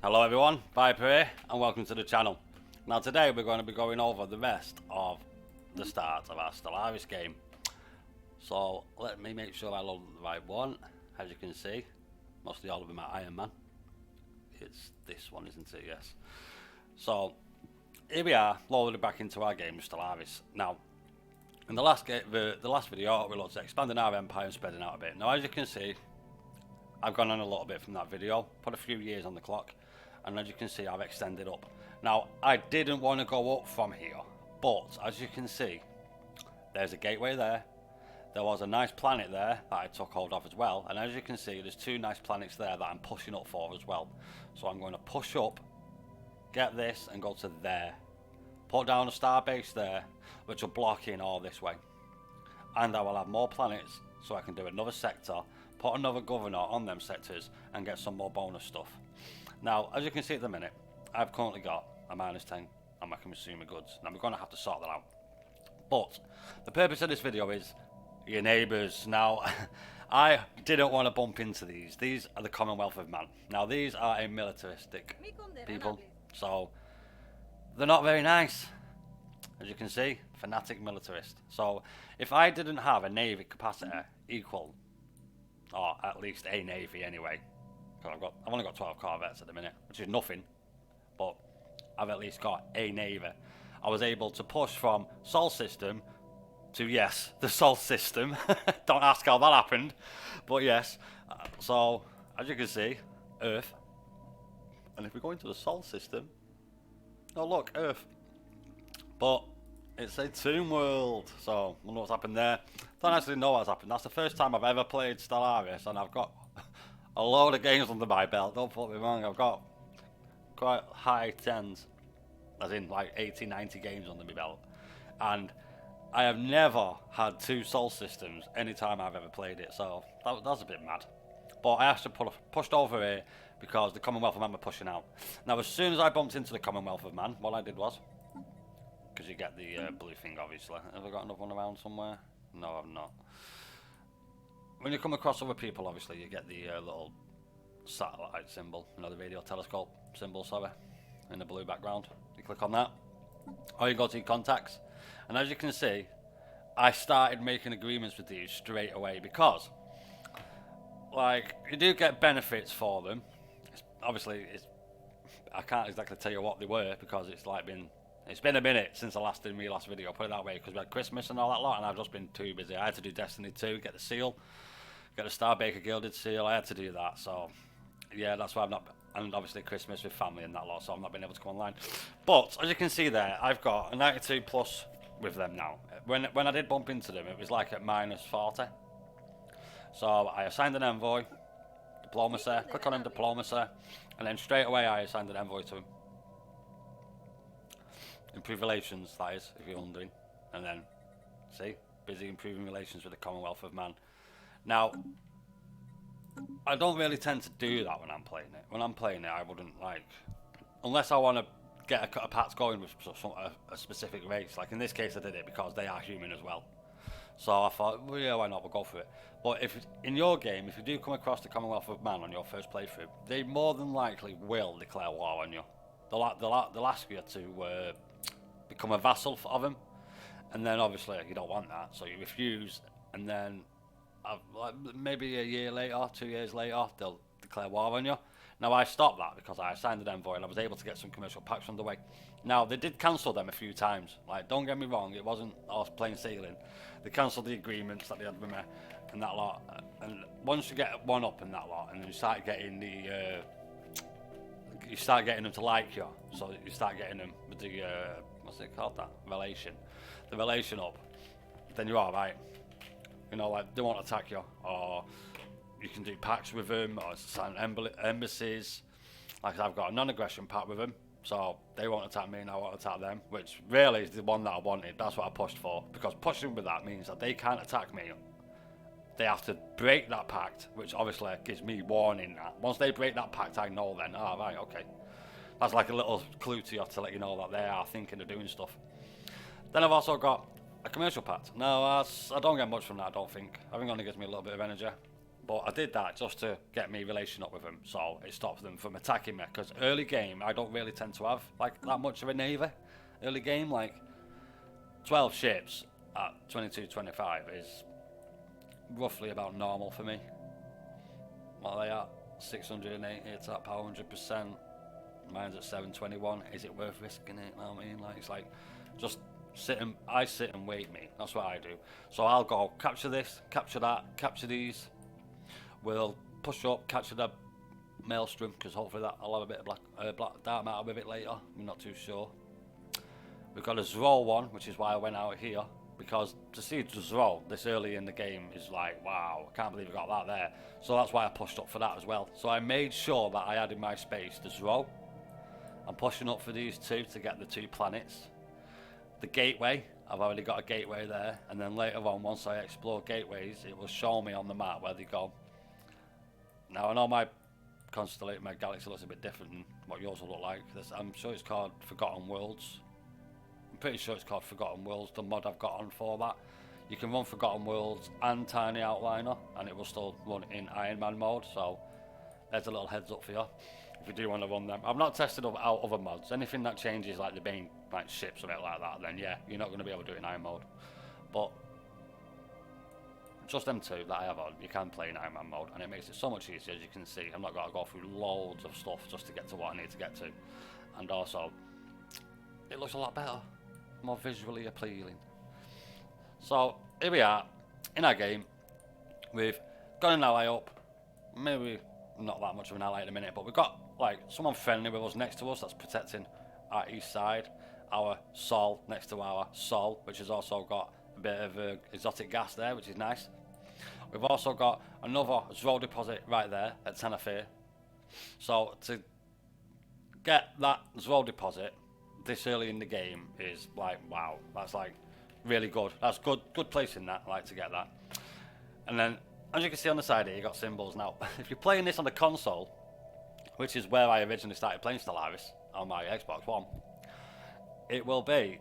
Hello everyone, Viper here, and welcome to the channel. Now today we're going to be going over the rest of the start of our Stellaris game. So let me make sure I load the right one. As you can see, mostly all of them are Iron Man. It's this one, isn't it? Yes. So here we are, loaded back into our game with Stellaris. Now, in the last video, we looked at expanding our empire and spreading out a bit. Now, as you can see, I've gone on a little bit from that video, put a few years on the clock, and as you can see, I've extended up. Now, I didn't want to go up from here, but as you can see, there's a gateway there. There was a nice planet there that I took hold of as well, and as you can see, there's two nice planets there that I'm pushing up for as well. So I'm going to push up, get this, and go to there. Put down a star base there, which will block in all this way. And I will have more planets, so I can do another sector, put another governor on them sectors, and get some more bonus stuff. Now, as you can see at the minute, I've currently got a -10 on my consumer goods. Now, we're going to have to sort that out. But the purpose of this video is your neighbours. Now, I didn't want to bump into these. These are the Commonwealth of Man. Now, these are a militaristic people, so they're not very nice. As you can see, fanatic militarist. So, if I didn't have a navy capacity equal, or at least a navy anyway, because I've only got 12 corvettes at the minute, which is nothing, but I've at least got a navy. I was able to push from Sol system to, yes, the Sol system. Don't ask how that happened, but yes. So, as you can see, Earth. And if we go into the Sol system, oh look, Earth. But it's a tomb world, so I wonder what's happened there. Don't actually know what's happened. That's the first time I've ever played Stellaris, and I've got a load of games under my belt. Don't put me wrong, I've got quite high tens, as in like 80, 90 games under my belt. And I have never had two Sol systems any time I've ever played it, so that's a bit mad. But I actually pushed over here because the Commonwealth of Man were pushing out. Now, as soon as I bumped into the Commonwealth of Man, what I did was, because you get the blue thing, obviously. Have I got another one around somewhere? No, I've not. When you come across other people, obviously, you get the little satellite symbol, you know, the radio telescope symbol, sorry, in the blue background. You click on that, or you go to your contacts, and as you can see, I started making agreements with these straight away because, like, you do get benefits for them. I can't exactly tell you what they were because it's been a minute since I did my last video, put it that way, because we had Christmas and all that lot, and I've just been too busy. I had to do Destiny 2, get the seal, get the Starbaker Gilded seal. I had to do that, so yeah, that's why I've not. And obviously Christmas with family and that lot, so I've not been able to come online. But as you can see there, I've got a 92 plus with them now. When I did bump into them, it was like at -40. So I assigned an envoy, diplomacy, click on him, diplomacy, and then straight away I assigned an envoy to him. Improve relations, that is, if you're wondering. And then, see, busy improving relations with the Commonwealth of Man. Now, I don't really tend to do that when I'm playing it. When I'm playing it, I wouldn't, like, unless I want to get a Pacts going with a specific race. Like in this case, I did it because they are human as well. So I thought, well, yeah, why not? We'll go for it. But if in your game, if you do come across the Commonwealth of Man on your first playthrough, they more than likely will declare war on you. They'll ask you to become a vassal of them, and then obviously you don't want that, so you refuse, and then like maybe a year later, 2 years later, they'll declare war on you. Now I stopped that because I assigned an envoy and I was able to get some commercial pacts underway. Now they did cancel them a few times, like don't get me wrong, it wasn't all plain sailing. They cancelled the agreements that they had with me and that lot, and once you get one up in that lot and you start getting you start getting them to like you, so you start getting them with the what's it called, that relation, the relation up, then you're alright. You know, like they won't attack you, or you can do pacts with them, or sign embassies. Like I've got a non-aggression pact with them, so they won't attack me and I won't attack them, which really is the one that I wanted. That's what I pushed for, because pushing with that means that they can't attack me. They have to break that pact, which obviously gives me warning that once they break that pact, I know then, oh right, okay. That's like a little clue to you to let you know that they are thinking of doing stuff. Then I've also got a commercial pact. Now, I don't get much from that, I don't think. I think it only gives me a little bit of energy. But I did that just to get me relation up with them, so it stops them from attacking me. Because early game, I don't really tend to have like that much of a navy. Early game, like 12 ships at 22-25 is roughly about normal for me. What are they at? 680 attack power, 100%. Mine's at 721. Is it worth risking it? You know what I mean? Like, it's like just I sit and wait me. That's what I do. So I'll go capture this, capture that, capture these. We'll push up, capture the maelstrom, because hopefully that I'll have a bit of black dark matter with it later. I'm not too sure. We've got a Zroll one, which is why I went out here, because to see Zroll this early in the game is like, wow, I can't believe I got that there. So that's why I pushed up for that as well. So I made sure that I had in my space the Zroll. I'm pushing up for these two to get the 2 planets. The gateway, I've already got a gateway there, and then later on, once I explore gateways, it will show me on the map where they go. Now I know my galaxy looks a bit different than what yours will look like. I'm sure it's called Forgotten Worlds. I'm pretty sure it's called Forgotten Worlds, the mod I've got on for that. You can run Forgotten Worlds and Tiny Outliner, and it will still run in Iron Man mode, so there's a little heads up for you if you do want to run them. I've not tested out other mods. Anything that changes like the main like ships or anything like that, then yeah, you're not going to be able to do it in Iron mode. But just them 2 that I have on, you can play in Iron Man mode, and it makes it so much easier. As you can see, I'm not going to go through loads of stuff just to get to what I need to get to. And also, it looks a lot better, more visually appealing. So here we are in our game. We've got an ally up, maybe not that much of an ally at the minute, but we've got like someone friendly with us next to us that's protecting our east side. Our Sol next to our Sol, which has also got a bit of exotic gas there, which is nice. We've also got another Zroll deposit right there at Tenerife. So to get that Zroll deposit this early in the game is like, wow, that's like really good. That's good placing that, I like to get that. And then, as you can see on the side here, you got symbols. Now, if you're playing this on the console, which is where I originally started playing Stellaris on my Xbox One, it will be,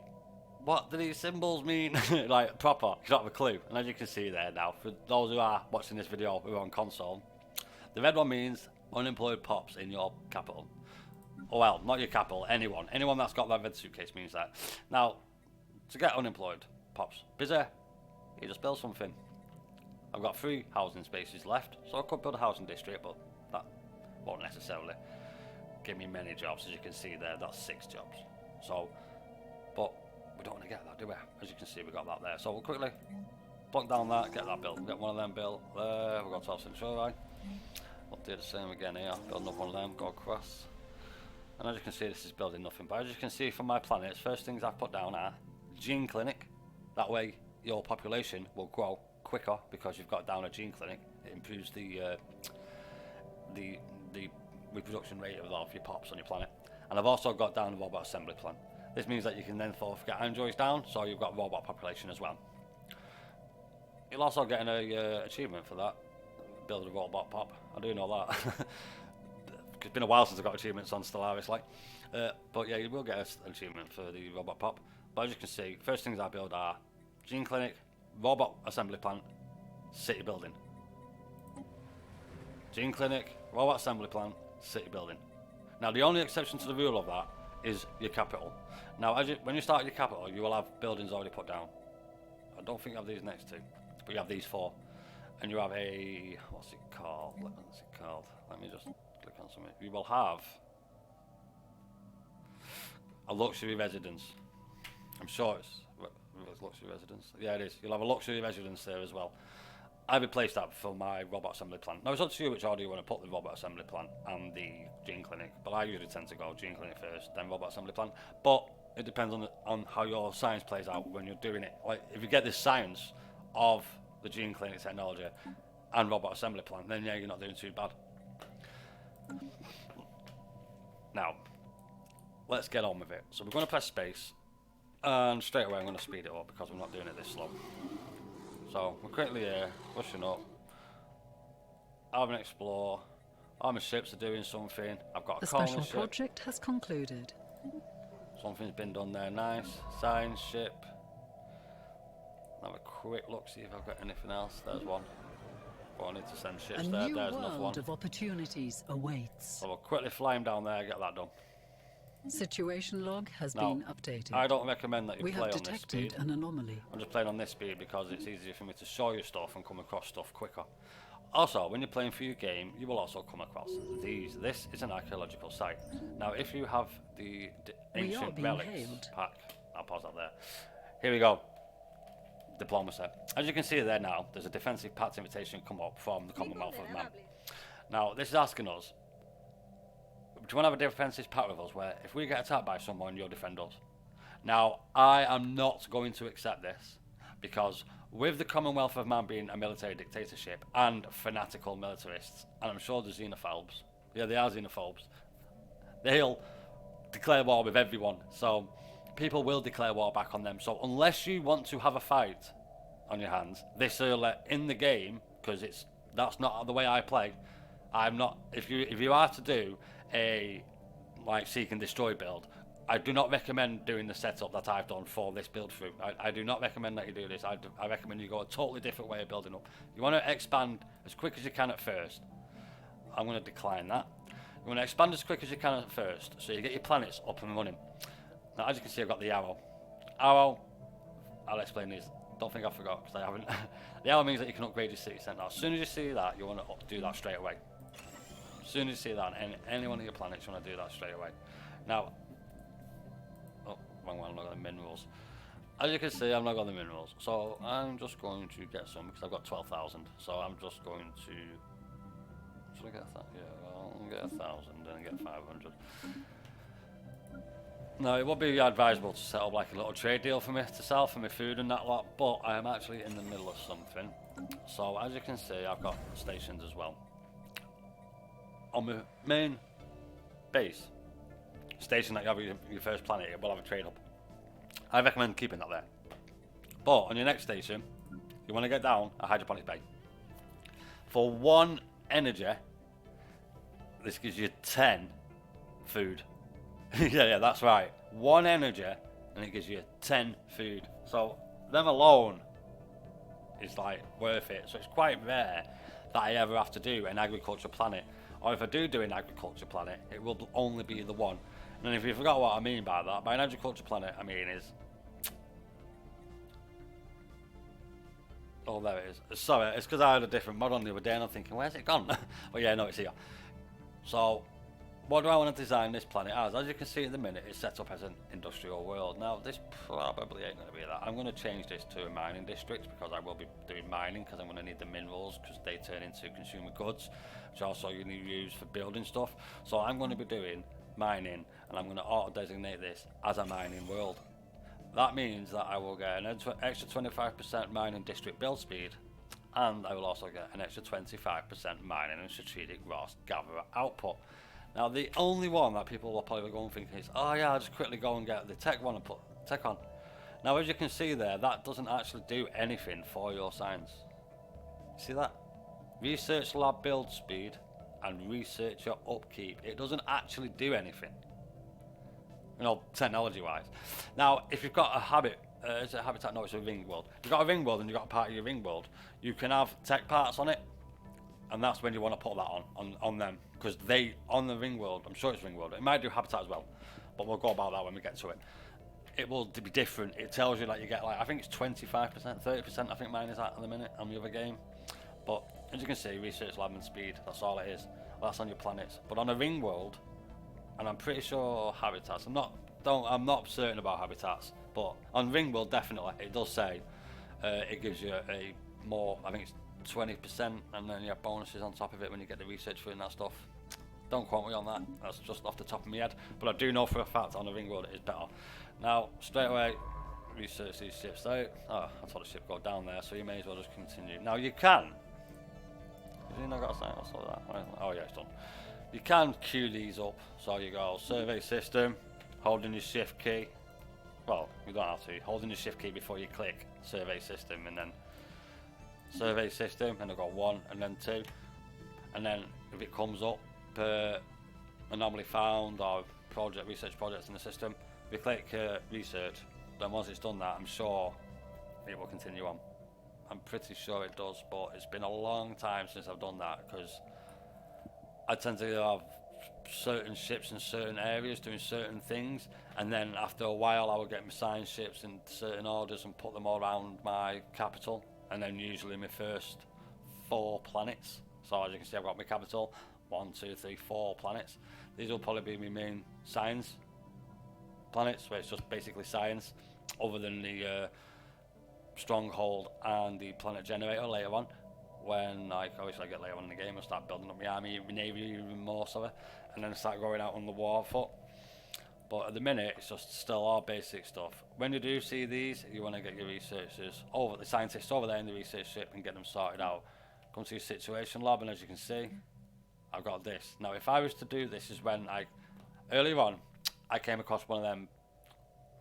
what do these symbols mean? Like, proper, you don't have a clue. And as you can see there now, for those who are watching this video who are on console, the red one means unemployed pops in your capital. Oh, well, not your capital, anyone that's got that red suitcase means that. Now, to get unemployed pops, busy, you just build something. I've got 3 housing spaces left, so I could build a housing district, but that won't necessarily give me many jobs. As you can see there, that's 6 jobs. So, but we don't want to get that, do we? As you can see, we got that there. So we'll quickly block down that, get that built. Get one of them built there. We've got 12 Centuri. We'll do the same again here. Build another one of them, go across. And as you can see, this is building nothing. But as you can see from my planets, first things I've put down are gene clinic. That way your population will grow quicker because you've got down a gene clinic. It improves the reproduction rate of your pops on your planet. And I've also got down a robot assembly plant. This means that you can then get androids down, so you've got robot population as well. You'll also get an achievement for that. Build a robot pop. I do know that. It's been a while since I got achievements on Stellaris, like. But yeah, you will get an achievement for the robot pop. But as you can see, first things I build are gene clinic, robot assembly plant, city building. Gene clinic, robot assembly plant, city building. Now the only exception to the rule of that is your capital. Now when you start your capital, you will have buildings already put down. I don't think you have these next to, but you have these 4. And you have a, what's it called? Let me just click on something. You will have a luxury residence. I'm sure it's luxury residence. Yeah, it is. You'll have a luxury residence there as well. I replaced that for my robot assembly plant. Now it's up to you which order you want to put the robot assembly plant and the gene clinic, but I usually tend to go gene clinic first, then robot assembly plant. But it depends on how your science plays out when you're doing it. Like if you get this science of the gene clinic technology and robot assembly plant, then yeah, you're not doing too bad. Now, let's get on with it. So we're going to press space, and straight away I'm going to speed it up because we're not doing it this slow. So we're quickly here, pushing up. Have an explore. All my ships are doing something. I've got a special project has concluded. Something's been done there, nice. Science ship. Have a quick look, see if I've got anything else. There's one. Well, I need to send ships A there. new There's another one. world of opportunities awaits. So we'll quickly fly him down there, get that done. Situation log has Now, been updated. I don't recommend that you We play have on this detected speed. an anomaly. I'm just playing on this speed because it's easier for me to show you stuff and come across stuff quicker. Also, when you're playing for your game, you will also come across these. This is an archaeological site. Now, if you have the ancient being relics hailed. pack, I'll pause that there. Here we go. Diplomacy. As you can see there now, there's a defensive pact invitation come up from the Commonwealth of Man. Now, this is asking us, do you want to have a defensive pact with us where if we get attacked by someone, you'll defend us? Now, I am not going to accept this because with the Commonwealth of Man being a military dictatorship and fanatical militarists, and I'm sure the xenophobes, yeah, they are xenophobes, they'll declare war with everyone. So people will declare war back on them. So unless you want to have a fight on your hands this early in the game, because that's not the way I play. I'm not. If you are to do a like seek and destroy build, I do not recommend doing the setup that I've done for this build through. I do not recommend that you do this. I recommend you go a totally different way of building up. You want to expand as quick as you can at first. I'm going to decline that. You want to expand as quick as you can at first, so you get your planets up and running. Now, as you can see, I've got the arrow. Arrow, I'll explain these. Don't think I forgot, because I haven't. The arrow means that you can upgrade your city centre. As soon as you see that, you want to do that straight away. As soon as you see that, on any one of your planets, you want to do that straight away. Now, oh, wrong one, I'm not got the minerals. As you can see, I've not got the minerals. So I'm just going to get some, because I've got 12,000. So I'm just going to... Should I get that? Yeah, I'll get 1,000 and get 500. No, it would be advisable to set up like a little trade deal for me to sell for my food and that lot, but I am actually in the middle of something. So as you can see, I've got stations as well. On my main base station that you have your first planet, it will have a trade hub. I recommend keeping that there. But on your next station, you want to get down a hydroponics bay. For 1 energy, this gives you 10 food. yeah, that's right. 1 energy, and it gives you 10 food. So them alone is like worth it. So it's quite rare that I ever have to do an agriculture planet. Or if I do an agriculture planet, it will only be the one. And if you forgot what I mean by that, by an agriculture planet, I mean is... Oh, there it is. Sorry, it's because I had a different mod on the other day and I'm thinking, where's it gone? But yeah, no, it's here. So, what do I want to design this planet as? As you can see at the minute, it's set up as an industrial world. Now, this probably ain't going to be that. I'm going to change this to a mining district because I will be doing mining because I'm going to need the minerals because they turn into consumer goods, which also you need to use for building stuff. So I'm going to be doing mining and I'm going to auto-designate this as a mining world. That means that I will get an extra 25% mining district build speed, and I will also get an extra 25% mining and strategic ROS gatherer output. Now, the only one that people will probably go and think is, oh yeah, I'll just quickly go and get the tech one and put tech on. Now, as you can see there, that doesn't actually do anything for your science. See that? Research lab build speed and researcher upkeep. It doesn't actually do anything. You know, technology-wise. Now, if you've got a habit, it's a habitat, no, it's a ring world. If you've got a ring world and you've got a part of your ring world, you can have tech parts on it, and that's when you want to put that on them, because they, on the ring world, I'm sure it's ring world, it might do habitat as well, but we'll go about that when we get to it. It will be different. It tells you that you get like, I think it's 25%, 30%, I think mine is at the minute on the other game. But as you can see, research lab and speed, that's all it is. That's on your planets. But on a ring world, and I'm pretty sure habitats, I'm not certain about habitats, but on ring world definitely it does say it gives you a more, I think it's 20%, and then you have bonuses on top of it when you get the research food and that stuff. Don't quote me on that, that's just off the top of my head, but I do know for a fact on the ring world it is better. Now straight away, research these ships out. Oh, I thought the ship go down there, so you may as well just continue. Now you can, have you not got a sign? I saw that. Oh yeah, it's done. You can queue these up, so you go survey system, holding your shift key. Well, you don't have to. Holding your shift key before you click survey system, and then survey system, and I've got 1 and then 2. And then if it comes up, anomaly found or research projects in the system, if you click research, then once it's done that, I'm sure it will continue on. I'm pretty sure it does, but it's been a long time since I've done that because I tend to have certain ships in certain areas doing certain things, and then after a while I will get my science ships in certain orders and put them all around my capital, and then usually my first 4 planets. So as you can see, I've got my capital, 1, 2, 3, 4 planets. These will probably be my main science planets, where it's just basically science, other than the stronghold and the planet generator later on. When obviously I get later on in the game, I start building up my army, my navy even more so, and then start going out on the war foot. But at the minute, it's just still all basic stuff. When you do see these, you want to get your researchers over, the scientists over there in the research ship, and get them sorted out. Come to your situation lab, and as you can see, I've got this. Now, if I was to do this, is when earlier on, I came across one of them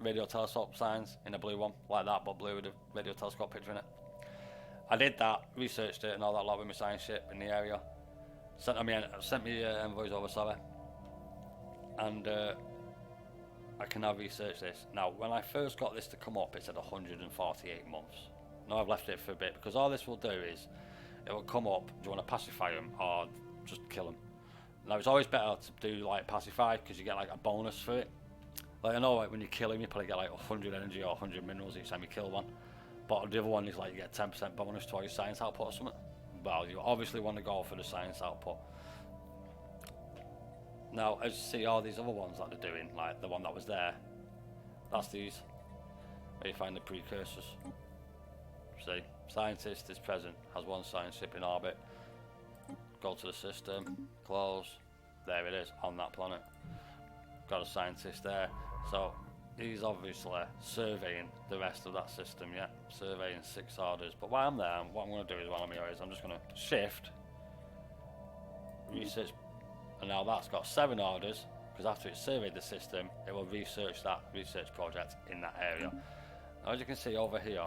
radio telescope signs in a blue one, like that, but blue with a radio telescope picture in it. I did that, researched it and all that lot with my science ship in the area. Sent me envoys over, sorry. And I can now research this. Now, when I first got this to come up, it said 148 months. Now I've left it for a bit, because all this will do is, it will come up, do you want to pacify them or just kill them? Now it's always better to do like pacify, because you get like a bonus for it. Like I know like when you kill him, you probably get like 100 energy or 100 minerals each time you kill one. But the other one is like you get 10% bonus to all your science output or something. Well, you obviously want to go for the science output. Now, as you see, all these other ones that they're doing, like the one that was there, that's these, where you find the precursors. See, scientist is present, has 1 science ship in orbit. Go to the system, close, there it is, on that planet. Got a scientist there, so he's obviously surveying the rest of that system, yeah, surveying 6 orders. But while I'm there, what I'm going to do is, while I'm here, is I'm just going to shift, research, and now that's got 7 orders, because after it's surveyed the system, it will research that research project in that area. Now, as you can see over here,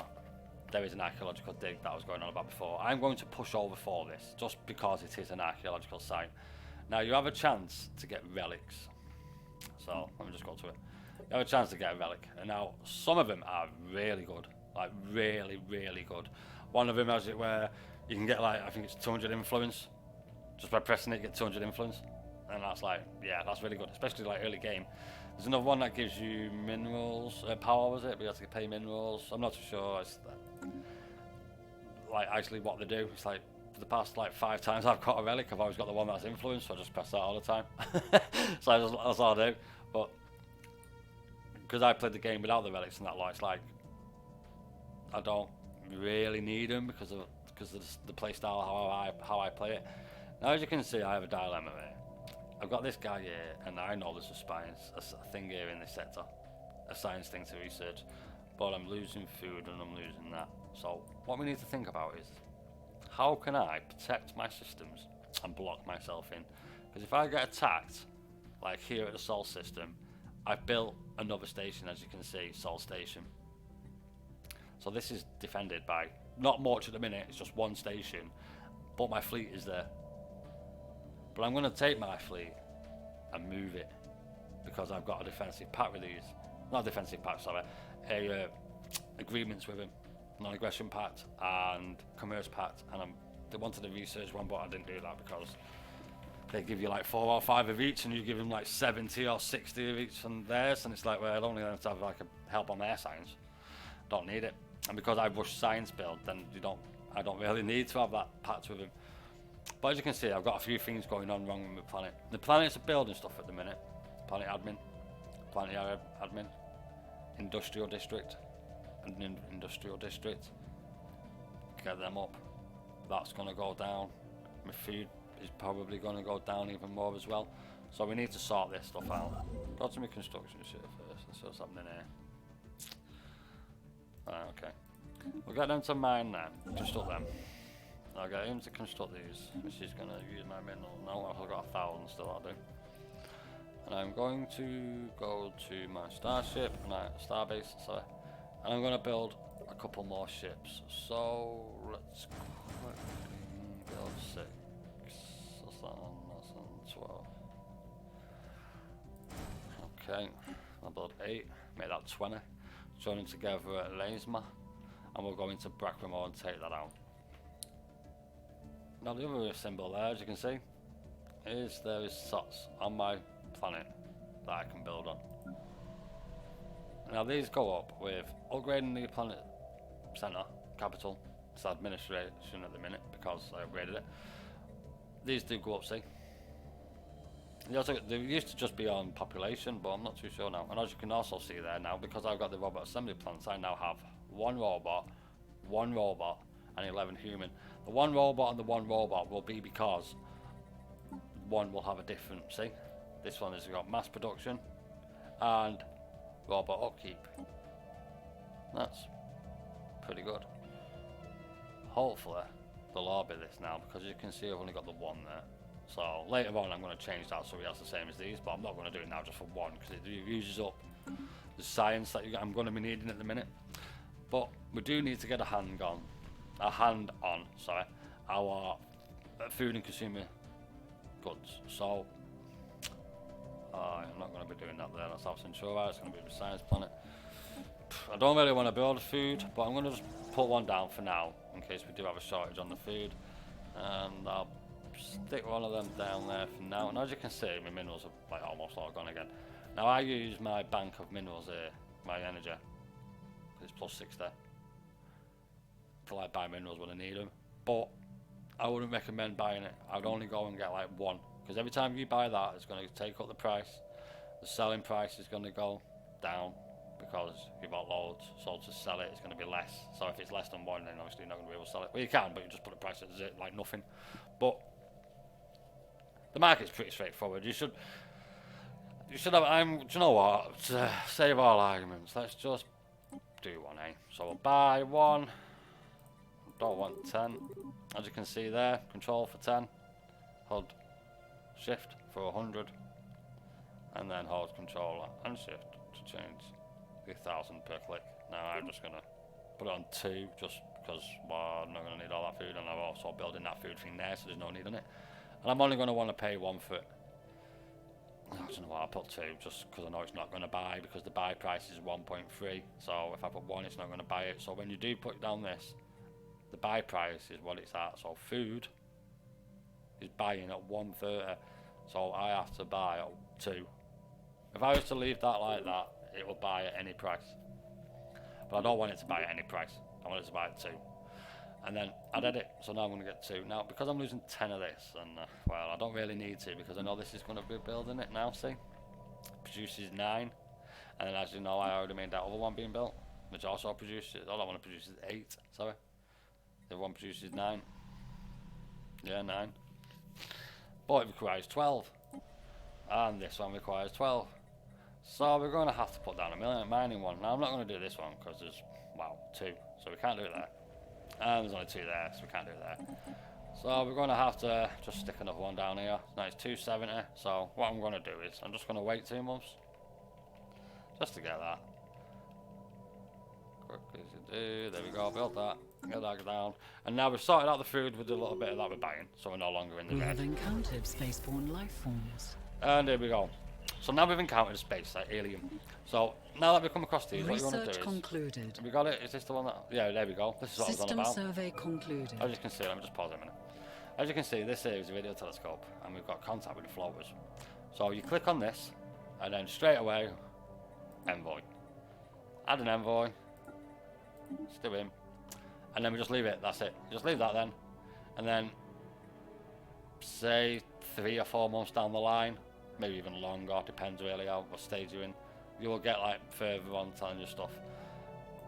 there is an archaeological dig that I was going on about before. I'm going to push over for this, just because it is an archaeological site. Now, you have a chance to get relics. So, let me just go to it. You have a chance to get a relic, and now some of them are really good, like really, really good. One of them has it where you can get like, I think it's 200 influence, just by pressing it you get 200 influence, and that's like, yeah, that's really good, especially like early game. There's another one that gives you minerals, power was it, but you have to pay minerals, I'm not too sure. It's like actually what they do, it's like for the past like 5 times I've got a relic, I've always got the one that's influence, so I just press that all the time. So that's all I do. But because I played the game without the relics and that lot, it's like I don't really need them because of the play style, how I play it. Now, as you can see, I have a dilemma here. I've got this guy here, and I know there's a thing here in this sector, a science thing to research, but I'm losing food and I'm losing that. So what we need to think about is, how can I protect my systems and block myself in? Because if I get attacked, like here at the Sol system, I've built another station, as you can see, Sol Station. So this is defended by, not much at the minute, it's just 1 station, but my fleet is there. But I'm going to take my fleet and move it, because I've got a defensive pact with these. Not a defensive pact, sorry, agreements with them. Non-aggression pact and commerce pact, and they wanted a research one, but I didn't do that because they give you like 4 or 5 of each, and you give them like 70 or 60 of each from theirs, and it's like, well, I don't need them to have like a help on their science. Don't need it. And because I rush science build, then I don't really need to have that pact with them. But as you can see, I've got a few things going on wrong with the planet. The planets are building stuff at the minute. Planet admin, planetary admin, industrial district, and industrial district. Get them up. That's going to go down. My food is probably going to go down even more as well. So we need to sort this stuff out. Go to my construction shit first. Let's see what's happening here. Okay. We'll get them to mine now. Construct them. I'll get him to construct these, which is going to use my mineral. No, I've got 1,000 still, I'll do. And I'm going to go to my starship, starbase, sorry. And I'm going to build a couple more ships. So let's quickly build 6. That's on 12. Okay, I'll build 8, make that 20. Join them together at Laisma. and we'll go into Brackremore and take that out. Now the other symbol there, as you can see, is there is slots on my planet that I can build on. Now these go up with upgrading the planet center, capital. It's administration at the minute because I upgraded it. These do go up, see? They used to just be on population, but I'm not too sure now. And as you can also see there now, because I've got the robot assembly plants, I now have one robot, and 11 human. The one robot and the one robot will be because one will have a different, see? This one has got mass production and robot upkeep. That's pretty good. Hopefully they'll all be this now, because you can see I've only got the one there. So later on I'm going to change that so he has the same as these, but I'm not going to do it now just for one, because it uses up the science that I'm going to be needing at the minute. But we do need to get a hand on our food and consumer goods. So I'm not going to be doing that there. That's South Centura. It's going to be the science planet. I don't really want to build food, but I'm going to just put one down for now in case we do have a shortage on the food, and I'll stick one of them down there for now. And as you can see, my minerals are like almost all gone again. Now I use my bank of minerals here, my energy, it's plus 60 to like buy minerals when I need them, but I wouldn't recommend buying it. I'd only go and get like one, because every time you buy that it's going to take up the price. The selling price is going to go down because you've got loads, so to sell it it's going to be less. So if it's less than one, then obviously you're not going to be able to sell it. Well, you can, but you just put the price at like nothing. But the market's pretty straightforward. You should have, do you know what, to save all arguments, let's just do one, eh? So we'll buy one, don't want 10, as you can see there, control for 10, hold shift for 100, and then hold control and shift to change the 1,000 per click. Now I'm just going to put it on 2, just because, well, I'm not going to need all that food, and I'm also building that food thing there, so there's no need on it. And I'm only going to want to pay 1 for it. I don't know why I put 2, just because I know it's not going to buy, because the buy price is 1.3. So if I put 1, it's not going to buy it. So when you do put down this, the buy price is what it's at. So food is buying at 130. So I have to buy at 2. If I was to leave that like that, it will buy at any price. But I don't want it to buy at any price. I want it to buy at 2. And then I'd edit, so now I'm going to get 2. Now, because I'm losing 10 of this, and well, I don't really need to, because I know this is going to be building it now, see? Produces 9, and then as you know, I already made that other one being built, which also produces, all I want to produce is 8, sorry. The other one produces 9. Yeah, 9. But it requires 12. And this one requires 12. So we're going to have to put down a mining one. Now, I'm not going to do this one, because there's, well, 2, so we can't do it there. And there's only 2 there, so we can't do it there. So we're going to have to just stick another one down here. Now it's 270, so what I'm going to do is I'm just going to wait 2 months just to get that. Quick as you do, there we go, build that, get that down. And now we've sorted out the food with a little bit of that we're buying, so we're no longer in the We red. have encountered spaceborne life forms. And here we go. So now we've encountered a space, like alien. So now that we've come across these, what you want to do is... Research concluded. Have we got it? Is this the one that... Yeah, there we go. This is what System I was on about. survey concluded. As you can see, let me just pause a minute. As you can see, this here is a radio telescope, and we've got contact with the floaters. So you click on this, and then straight away, Envoy. Add an Envoy. Still him. And then we just leave it, that's it. Just leave that then. And then, say, 3 or 4 months down the line, maybe even longer, depends really how what stage you're in, you will get like further on telling you stuff.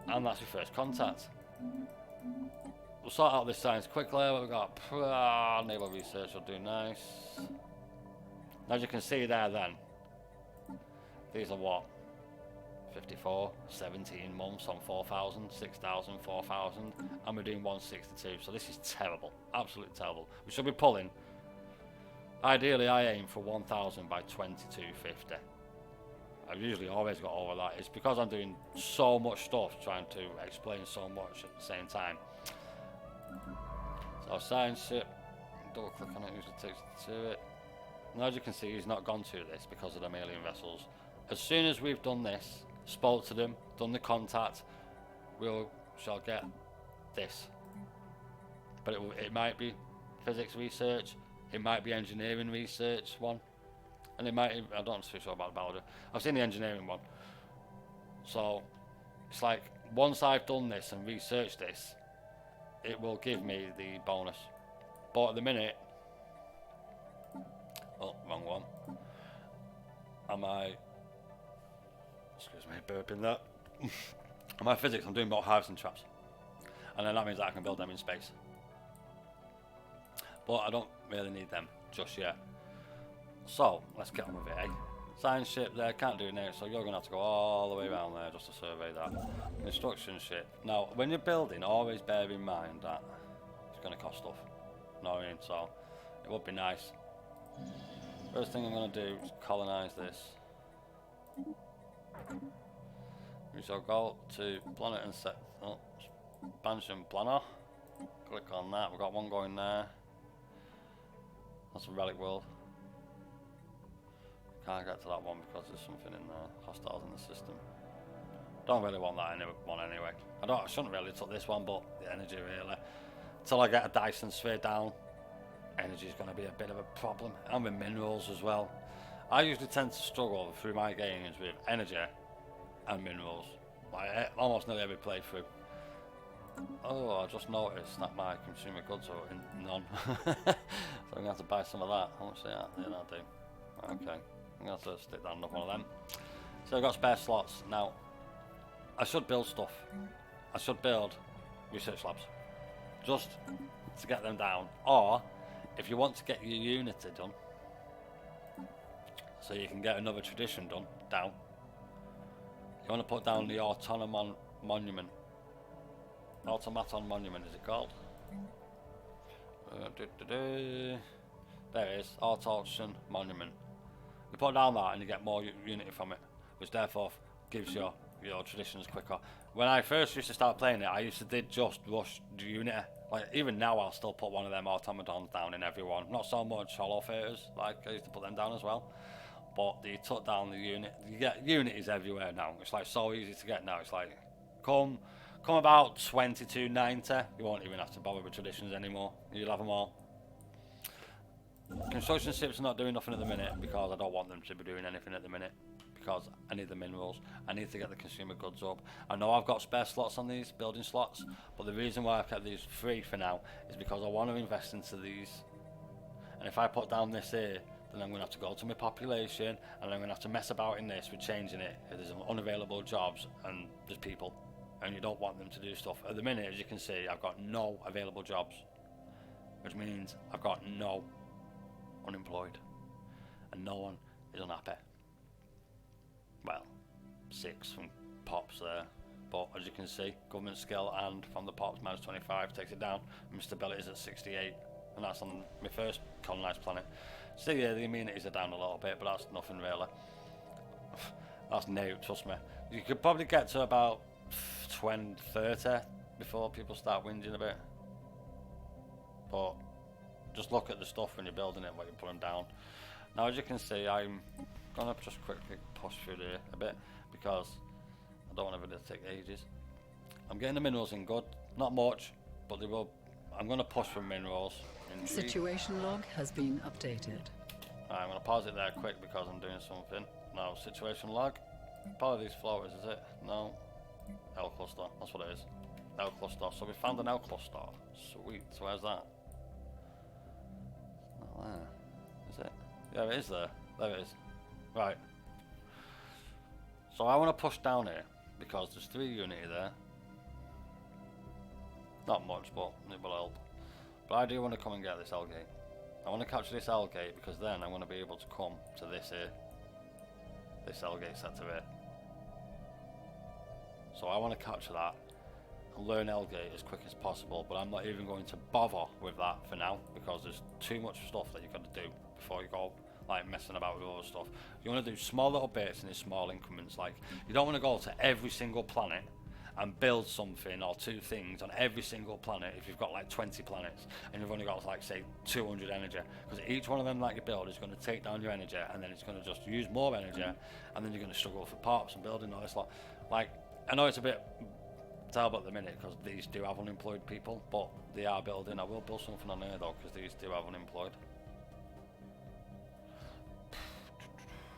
And that's your first contact. We'll sort out this science quickly. We've got naval research will do nice. As you can see there then, these are what? 54, 17 months on 4,000, 6,000, 4,000, and we're doing 162, so this is terrible, absolutely terrible. We should be pulling, ideally I aim for 1,000 by 2250. I've usually always got over that. It's because I'm doing so much stuff, trying to explain so much at the same time. So science ship, double click on it, usually takes you to it. And as you can see, he's not gone to this because of them alien vessels. As soon as we've done this, spoke to them, done the contact, we'll shall get this. But it might be physics research, it might be engineering research one, and it might, I don't know too sure about biology. I've seen the engineering one. So it's like, once I've done this and researched this, it will give me the bonus. But at the minute, oh, wrong one. Excuse me, burping that. On my physics, I'm doing both hives and traps. And then that means that I can build them in space. But I don't really need them just yet. So, let's get on with it, eh? Science ship there, can't do it now, so you're going to have to go all the way around there just to survey that. Construction ship. Now, when you're building, always bear in mind that it's going to cost stuff. You know what I mean? So, it would be nice. First thing I'm going to do is colonise this. We shall go to planet and set expansion planner. Click on that. We've got one going there. That's a relic world. Can't get to that one because there's something in there. Hostiles in the system. Don't really want that one anyway. I shouldn't really take this one, but the energy really. Until I get a Dyson sphere down, energy is going to be a bit of a problem. And with minerals as well. I usually tend to struggle through my games with energy and minerals. Like almost nearly every playthrough. Oh, I just noticed that my consumer goods are in none. So I'm going to have to buy some of that. How much yeah, that'll do. Okay. I'm going to have to stick down another one of them. So I've got spare slots. Now, I should build stuff. I should build research labs. Just to get them down. Or, if you want to get your Unity done, so you can get another tradition down, you want to put down the Automaton Monument. Automaton Monument, is it called? There it is, Automaton Monument. You put down that and you get more Unity from it, which therefore gives your traditions quicker. When I first used to start playing it, I used to just rush Unity. Like even now, I'll still put one of them automatons down in everyone. Not so much hollow theaters, like I used to put them down as well. But you took down the unit. You get unities everywhere now. It's like so easy to get now. It's like come about 2290, you won't even have to bother with traditions anymore. You'll have them all. Construction ships are not doing nothing at the minute because I don't want them to be doing anything at the minute. Because I need the minerals, I need to get the consumer goods up. I know I've got spare slots on these building slots, but the reason why I've kept these free for now is because I want to invest into these. And if I put down this here, then I'm going to have to go to my population and I'm going to have to mess about in this with changing it. If there's unavailable jobs and there's people and you don't want them to do stuff. At the minute, as you can see, I've got no available jobs, which means I've got no unemployed and no one is unhappy. Well, 6 from pops there, but as you can see, government skill and from the pops -25 takes it down, and stability is at 68, and that's on my first colonised planet. So yeah, the immunities are down a little bit, but that's nothing really. That's new, trust me. You could probably get to about 20, 30 before people start whinging a bit. But just look at the stuff when you're building it, what you're putting down. Now as you can see, I'm gonna just quickly push through there a bit because I don't want everything to take ages. I'm getting the minerals in good, not much, but they will. I'm gonna push for minerals. Situation log has been updated. I'm gonna pause it there quick because I'm doing something. Now situation log. Part of these floaters, is it? No. L cluster. That's what it is. L cluster. So we found an L cluster. Sweet. So where's that? It's not there. Is it? Yeah, it is there. There it is. Right. So I want to push down here because there's 3 Unity there. Not much, but it will help. But I do want to come and get this L gate. I want to capture this L gate because then I'm going to be able to come to this here. This L gate sector here. So I want to capture that and learn L gate as quick as possible, but I'm not even going to bother with that for now because there's too much stuff that you've got to do before you go like messing about with other stuff. You want to do small little bits in small increments. Like you don't want to go to every single planet and build something or 2 things on every single planet if you've got like 20 planets and you've only got like say 200 energy, because each one of them that you build is going to take down your energy and then it's going to just use more energy and then you're going to struggle for parts and building all this lot. Like I know it's a bit tell at the minute because these do have unemployed people, but they are building. I will build something on here though because these do have unemployed.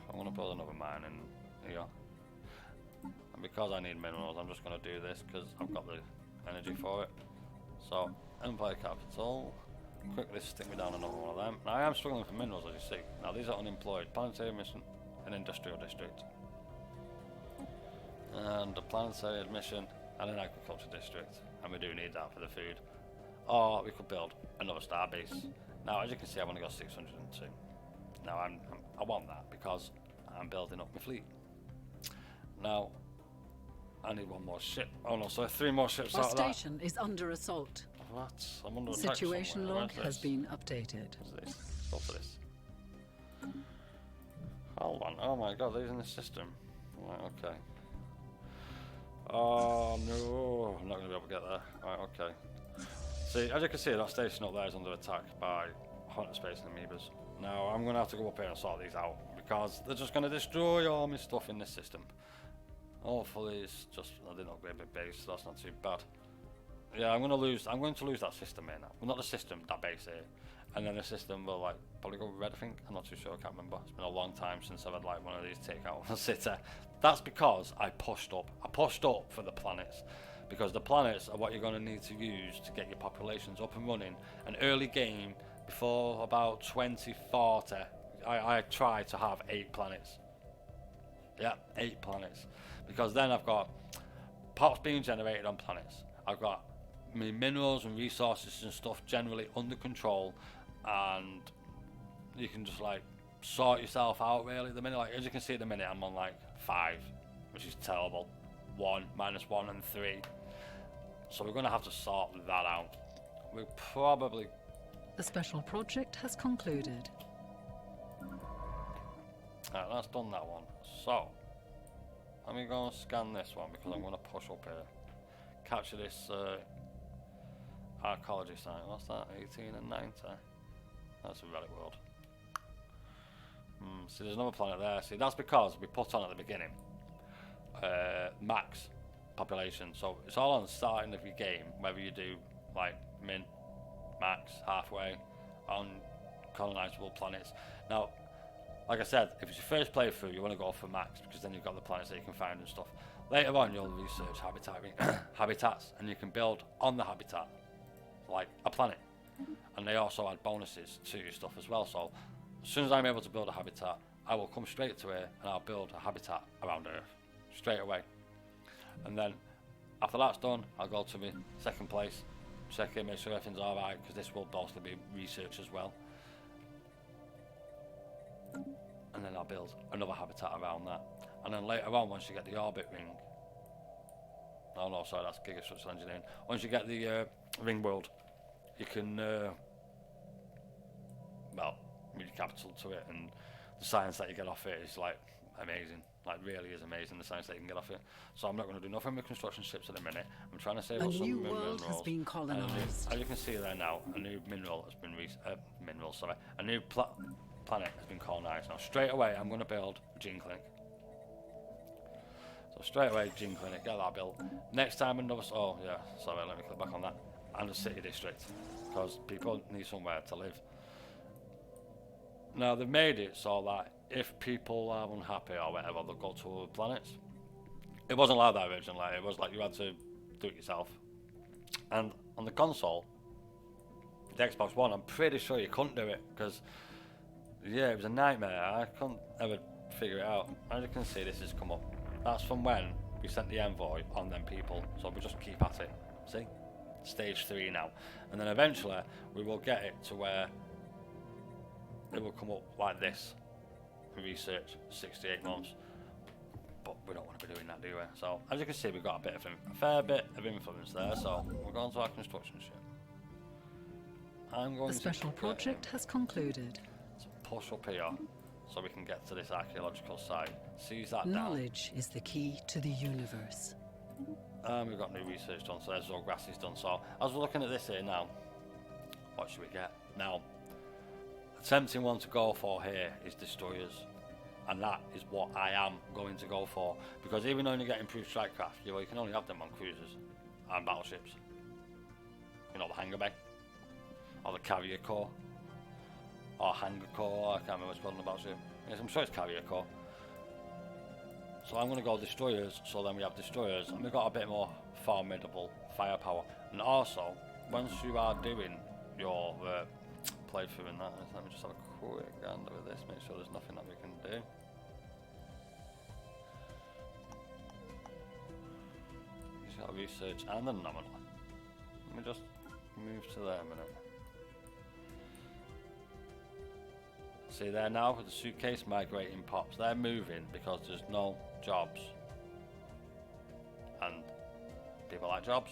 I'm going to build another mine in here. And because I need minerals, I'm just going to do this because I've got the energy for it. So, Empire Capital. Quickly stick me down another one of them. Now I am struggling for minerals as you see. Now these are unemployed. Planetary mission and industrial district. And the planetary mission and an agriculture district. And we do need that for the food. Or we could build another star base. Now as you can see I've only got 602. Now I want that because I'm building up my fleet. Now I need one more ship. Oh no, so 3 more ships Our out of that. station is under assault. What? I'm under attack Situation somewhere. log Where's has this? been updated. What's this? What's this? Hold on. Oh my god, these in the system. Right, okay. Oh no, I'm not going to be able to get there. Right, okay. See, as you can see, that station up there is under attack by Stellaris Neighbours. Now, I'm going to have to go up here and sort these out because they're just going to destroy all my stuff in this system. Hopefully, it's just I didn't upgrade my base, so that's not too bad. Yeah, I'm going to lose that system here now. Well, not the system, that base here. And then the system will like probably go red, I think. I'm not too sure, I can't remember. It's been a long time since I've had like one of these take out a city. That's because I pushed up. I pushed up for the planets. Because the planets are what you're going to need to use to get your populations up and running. An early game, before about 2040, I tried to have 8 planets. Yeah, 8 planets. Because then I've got pops being generated on planets. I've got my minerals and resources and stuff generally under control, and you can just like sort yourself out really at the minute. Like as you can see at the minute I'm on like 5, which is terrible. 1, -1 and 3. So we're gonna have to sort that out. We'll probably The special project has concluded. Alright, that's done that one. So let me go and scan this one because I'm gonna push up here. Capture this archaeology site. What's that? 18 and 90. That's a relic world. See, there's another planet there. See, that's because we put on at the beginning max population. So it's all on the starting of your game, whether you do like min, max, halfway, on colonizable planets. Now, like I said, if it's your first playthrough, you want to go for max because then you've got the planets that you can find and stuff. Later on, you'll research habitats, and you can build on the habitat, like a planet. And they also add bonuses to your stuff as well. So, as soon as I'm able to build a habitat, I will come straight to here and I'll build a habitat around Earth straight away. And then, after that's done, I'll go to my second place, check in, make sure everything's alright, because this will mostly be research as well. And then I'll build another habitat around that. And then later on, once you get the orbit ring, oh no, sorry, that's gigastructural engineering. Once you get the ring world, you can, well, move your capital to it, and the science that you get off it is like amazing. Like really is amazing, the science that you can get off it. So I'm not going to do nothing with construction ships at the minute. I'm trying to save up some A new minerals. world has been colonized. As you can see there now, a new mineral has been a new planet has been colonized. Now straight away, I'm going to build a gene clinic. So straight away, gene clinic, get that built. Next time another, oh yeah, sorry, let me click back on that. And a city district, because people need somewhere to live. Now they've made it so that if people are unhappy or whatever, they'll go to other planets. It wasn't like that originally. It was like you had to do it yourself. And on the console, the Xbox One, I'm pretty sure you couldn't do it because, yeah, it was a nightmare. I couldn't ever figure it out. As you can see, this has come up. That's from when we sent the Envoy on them people. So we just keep at it. See? Stage 3 now. And then eventually we will get it to where it will come up like this. Research 68 months, but we don't want to be doing that, do we? So as you can see, we've got a fair bit of influence there. So we're going to our construction ship. I'm going The special project has concluded. to push up here so we can get to this archaeological site. Seize that down. Knowledge is the key to the universe. We've got new research done, so there's all grass is done. So as we're looking at this here now, what should we get now? A tempting one to go for here is destroyers, and that is what I am going to go for, because even though you get improved strike craft, you can only have them on cruisers. and battleships. You know, the hangar bay, or the carrier core, or hangar core. I can't remember what's called on the battleship. Yes, I'm sure it's carrier core. So I'm going to go destroyers. So then we have destroyers, and we've got a bit more formidable firepower. And also, once you are doing your playthrough and that, let me just have a quick gander at this. Make sure there's nothing that we can do. You've got research and anomaly. Let me just move to there a minute. See there now with the suitcase migrating pops. They're moving because there's no jobs. And people like jobs.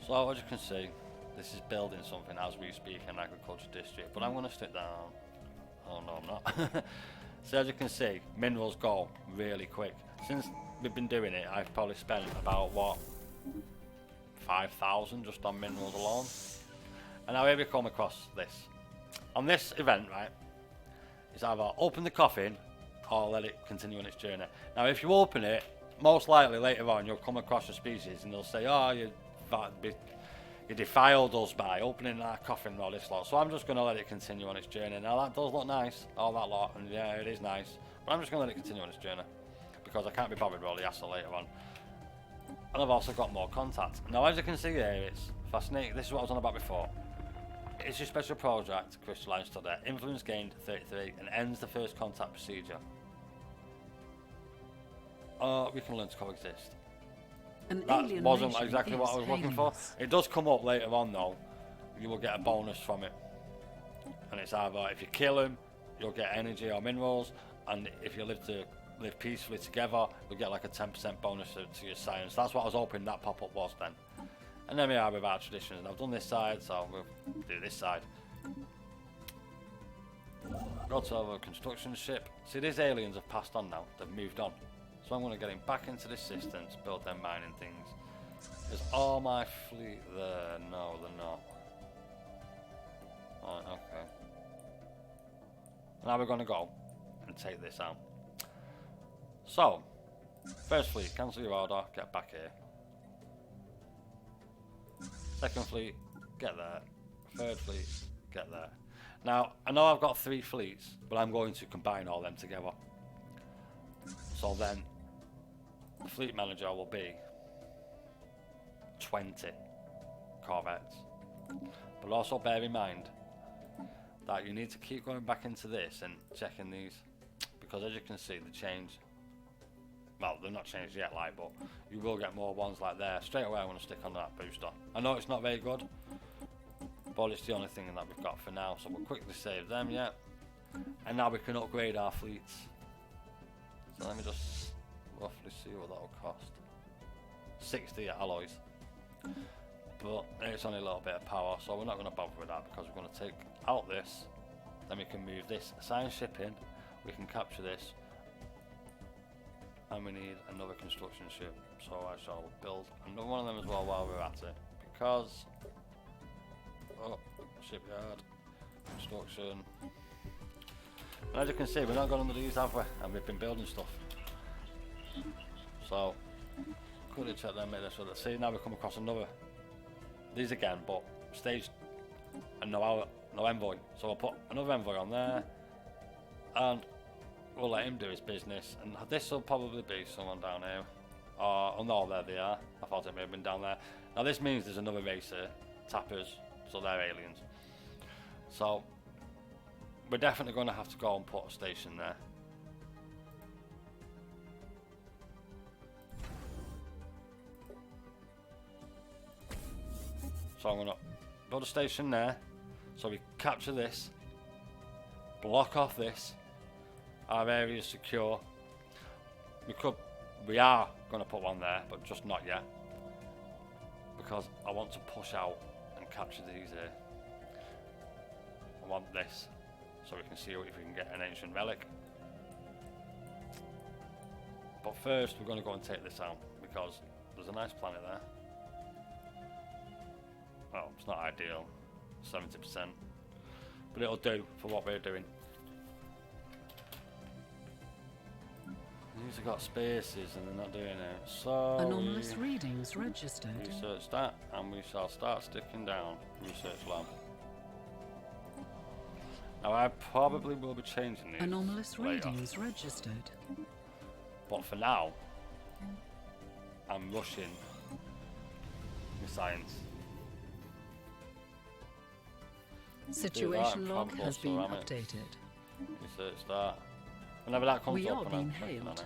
So as you can see, this is building something as we speak in agriculture district. But I'm going to stick down. Oh no, I'm not. So as you can see, minerals go really quick. Since we've been doing it, I've probably spent about what, 5,000 just on minerals alone. And now here we come across this. On this event, right, it's either open the coffin or let it continue on its journey. Now if you open it, most likely later on you'll come across a species and they'll say, oh, you defiled us by opening that coffin and all this lot. So I'm just going to let it continue on its journey. Now that does look nice, all that lot, and yeah, it is nice. But I'm just going to let it continue on its journey because I can't be bothered with all the hassle later on. And I've also got more contact. Now as you can see here, it's fascinating. This is what I was on about before. It's your special project, crystalline study. Influence gained 33 and ends the first contact procedure. We can learn to coexist. That wasn't exactly what I was looking for. It does come up later on though. You will get a bonus from it. And it's either if you kill him, you'll get energy or minerals, and if you live peacefully together, you'll get like a 10% bonus to your science. That's what I was hoping that pop-up was then. And then we are with our traditions. I've done this side, so we'll do this side. Go to our construction ship. See, these aliens have passed on now. They've moved on. So I'm going to get him back into this system to build them mining things. Is all my fleet there? No, they're not. Right, okay. Now we're going to go and take this out. So, first fleet, cancel your order, get back here. Second fleet, get there. Third fleet, get there. Now, I know I've got 3 fleets, but I'm going to combine all them together. So then, the fleet manager will be 20 corvettes. But also bear in mind that you need to keep going back into this and checking these, because as you can see, the change. Well, they're not changed yet, like, but you will get more ones like there. Straight away, I want to stick on that booster. I know it's not very good, but it's the only thing that we've got for now. So we'll quickly save them, yeah. And now we can upgrade our fleets. So let me just roughly see what that'll cost. 60 alloys. But it's only a little bit of power, so we're not going to bother with that because we're going to take out this. Then we can move this. Assign shipping. We can capture this. And we need another construction ship, so I shall build another one of them as well while we're at it. Because, oh, shipyard, construction. And as you can see, we're not going under these, have we? And we've been building stuff. So, quickly check them, make this so that, see, now we come across another, these again, but stage, and no envoy. So I'll put another envoy on there, and we'll let him do his business, and this will probably be someone down here. Oh no, there they are. I thought it may have been down there. Now this means there's another race here, tappers, so they're aliens. So we're definitely going to have to go and put a station there. So I'm going to build a station there, so we capture this, block off this. Our area is secure. We are going to put one there, but just not yet. Because I want to push out and capture these here. I want this, so we can see if we can get an ancient relic. But first, we're going to go and take this out, because there's a nice planet there. Well, it's not ideal, 70%. But it'll do for what we're doing. These have got spaces and they're not doing it. So Anomalous readings registered. research that, and we shall start sticking down research lab. Now I probably will be changing these Anomalous later, readings registered. but for now, I'm rushing the science. Situation log probable has been ceramics. updated. Research that. Whenever that comes We up, are and being I'm clicking on hailed. it.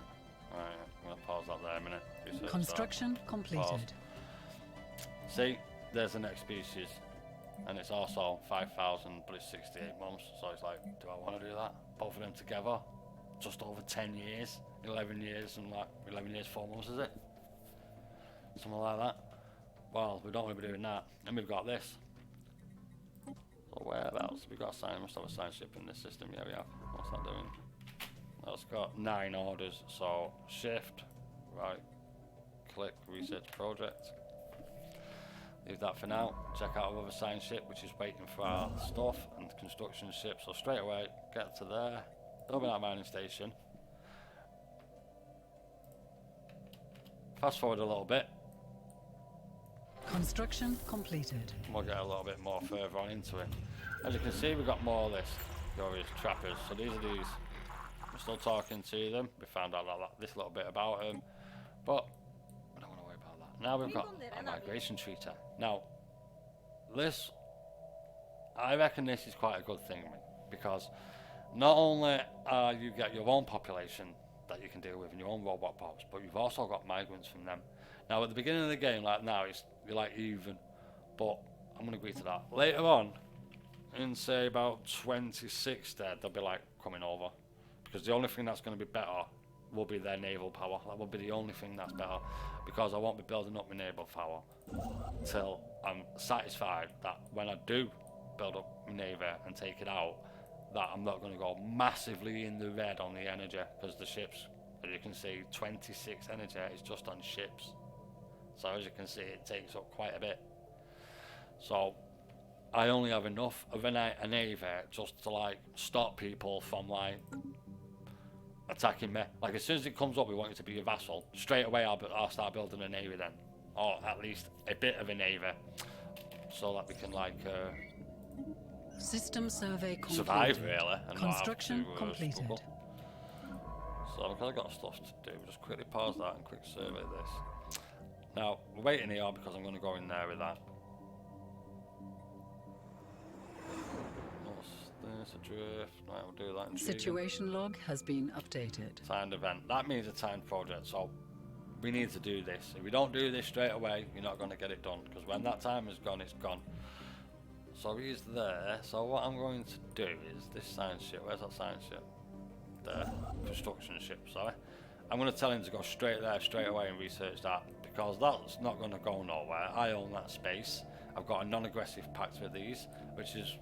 Alright, I'm gonna pause that there a minute. Research Construction completed. that. See, there's the next species, and it's also 5,000, but it's 68 months. So it's like, do I want to do that? Both of them together, just over 10 years, 11 years, and like 11 years 4 months, is it? Something like that. Well, we don't want to be doing that, and we've got this. So whereabouts? We've got a sign. Must have a sign ship in this system. Yeah, we have. What's that doing? That's got 9 orders. So shift, right, click, research project. Leave that for now. Check out our other sign ship, which is waiting for our stuff and construction ship. So straight away, get to there. Building that mining station. Fast forward a little bit. Construction completed. We'll get a little bit more further on into it. As you can see, we've got more of this glorious trappers. So these are these. We're still talking to them. We found out this little bit about them, but I don't want to worry about that. Now we've got a migration treater. Now, this, I reckon this is quite a good thing, because not only you get your own population that you can deal with in your own robot pops, but you've also got migrants from them. Now, at the beginning of the game, like now, you're like even, but I'm going to agree to that. Later on, in say about 26 there, they'll be like coming over, because the only thing that's going to be better will be their naval power. That will be the only thing that's better, because I won't be building up my naval power till I'm satisfied that when I do build up my navy and take it out, that I'm not going to go massively in the red on the energy, because the ships, as you can see, 26 energy is just on ships. So as you can see, it takes up quite a bit. So I only have enough of a navy just to like stop people from like attacking me. Like as soon as it comes up, we want you to be a vassal. Straight away, I'll start building a navy then, or at least a bit of a navy, so that we can like System survey completed. survive really. And Construction not have to, completed. struggle. So I've kind of got stuff to do. Just quickly pause that and quick survey this. Now we're waiting here because I'm going to go in there with that. What's this? Adrift. Right, we'll do that. Intriguing. Situation log has been updated. Timed event. That means a timed project. So we need to do this. If we don't do this straight away, you're not going to get it done, because when that time is gone, it's gone. So he's there. So what I'm going to do is this science ship. Where's that science ship? There. Construction ship, sorry. I'm going to tell him to go straight there, straight away, and research that, because that's not going to go nowhere. I own that space. I've got a non-aggressive pact with these, which is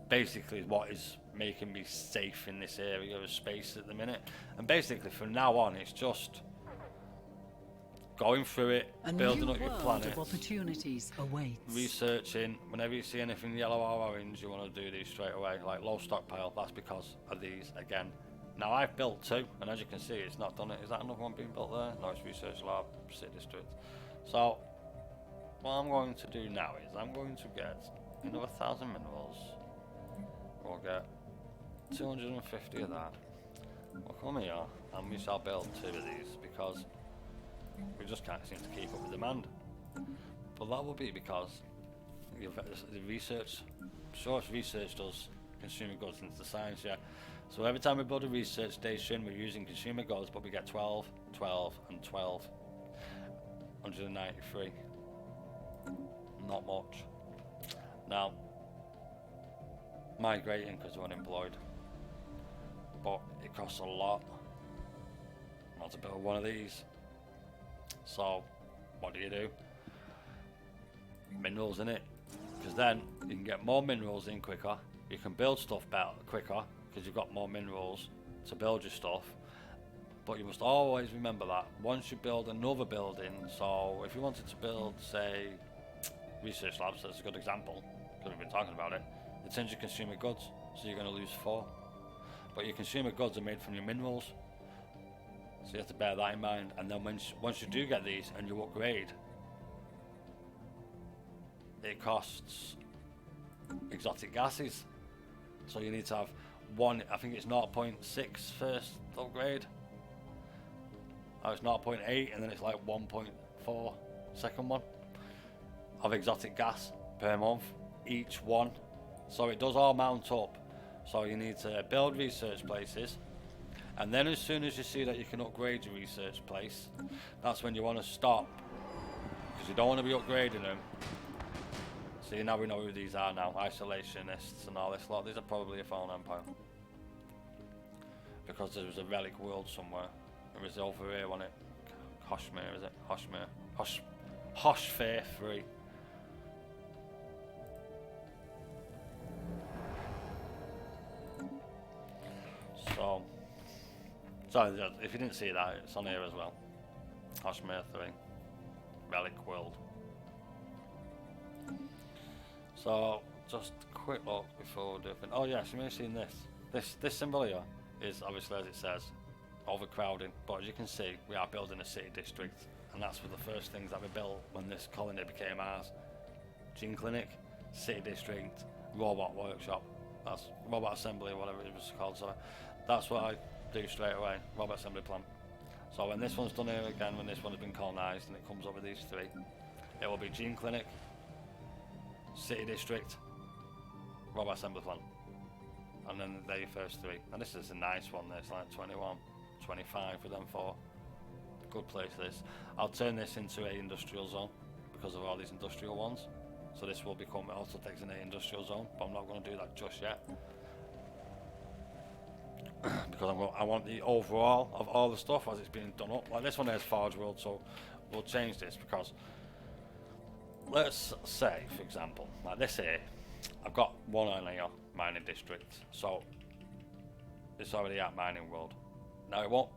basically what is making me safe in this area of space at the minute. And basically from now on, it's just going through it, building up your planet, of opportunities awaits. researching. Whenever you see anything yellow or orange, you want to do these straight away, like low stockpile. That's because of these again. Now I've built 2, and as you can see, it's not done it. Is that another one being built there? No, it's research lab, city district. So what I'm going to do now is I'm going to get another 1,000 minerals. We'll get 250 of that. We'll come here and we shall build 2 of these, because we just can't seem to keep up with demand. But that will be because the research, source research does consumer goods into the science, yeah. So every time we build a research station, we're using consumer goods, but we get 12, 12, and 12. 193. Not much. Now, migrating because we're unemployed, but it costs a lot not to build one of these. So what do? Minerals in it, because then you can get more minerals in quicker, you can build stuff better quicker because you've got more minerals to build your stuff. But you must always remember that once you build another building, so if you wanted to build, say, research labs, that's a good example because we've been talking about it, it turns your consumer goods, so you're going to lose 4. But your consumer goods are made from your minerals. So you have to bear that in mind. And then once you do get these and you upgrade, it costs exotic gases. So you need to have one, I think it's 0.6 first upgrade. Oh, it's 0.8 and then it's like 1.4 second one of exotic gas per month, each one. So it does all mount up. So you need to build research places, and then as soon as you see that you can upgrade your research place, that's when you want to stop, because you don't want to be upgrading them. See, now we know who these are now, isolationists and all this lot. These are probably a fallen empire, because there was a relic world somewhere. It was over here, wasn't it? Hoshmere, is it? Hoshmere. Hoshfair 3. So if you didn't see that, it's on here as well. Hoshmere 3. Relic world. So, just a quick look before we do anything. Oh yes, you may have seen this. This symbol here is obviously, as it says, overcrowding. But as you can see, we are building a city district, and that's one of the first things that we built when this colony became ours. Gene clinic, city district, robot workshop. That's robot assembly, or whatever it was called. So that's what I do straight away. Robot assembly plan. So when this one's done here again, when this one has been colonised and it comes up with these three, it will be gene clinic, city district, robot assembly plant, and then they're your first three. And this is a nice one. It's like 21, 25 for them four. Good place this. I'll turn this into an industrial zone because of all these industrial ones. So this will become also designated industrial zone, but I'm not going to do that just yet because I want the overall of all the stuff as it's being done up. Like this one is Forge World, so we'll change this because let's say, for example, like this here, I've got one on here, mining district, so it's already at mining world. Now it won't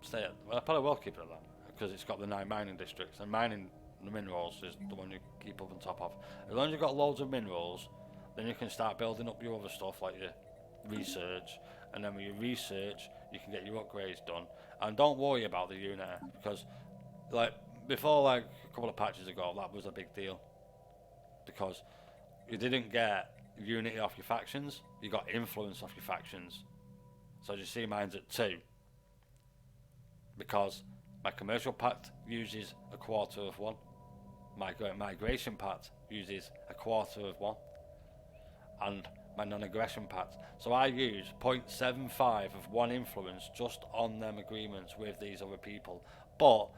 stay at, well, I probably will keep it at that because it's got the 9 mining districts, and mining the minerals is the one you keep up on top of. As long as you've got loads of minerals, then you can start building up your other stuff like your research, and then with your research you can get your upgrades done. And don't worry about the unit, because like before, like a couple of patches ago, that was a big deal because you didn't get unity off your factions, you got influence off your factions. So as you see, mine's at 2 because my commercial pact uses a quarter of 1. My migration pact uses a quarter of 1, and my non-aggression pact. So I use 0.75 of 1 influence just on them agreements with these other people. But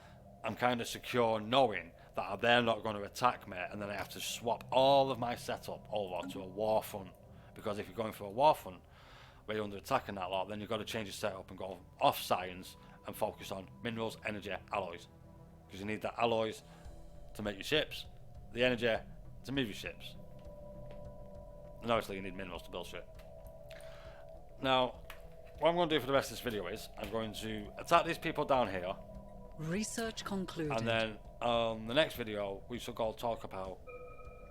I'm kind of secure knowing that they're not going to attack me, and then I have to swap all of my setup over to a war front. Because if you're going for a war front where you're under attack and that lot, then you've got to change your setup and go off science and focus on minerals, energy, alloys. Because you need the alloys to make your ships, the energy to move your ships, and obviously you need minerals to build shit. Now, what I'm going to do for the rest of this video is I'm going to attack these people down here. Research concluded. And then the next video we shall go talk about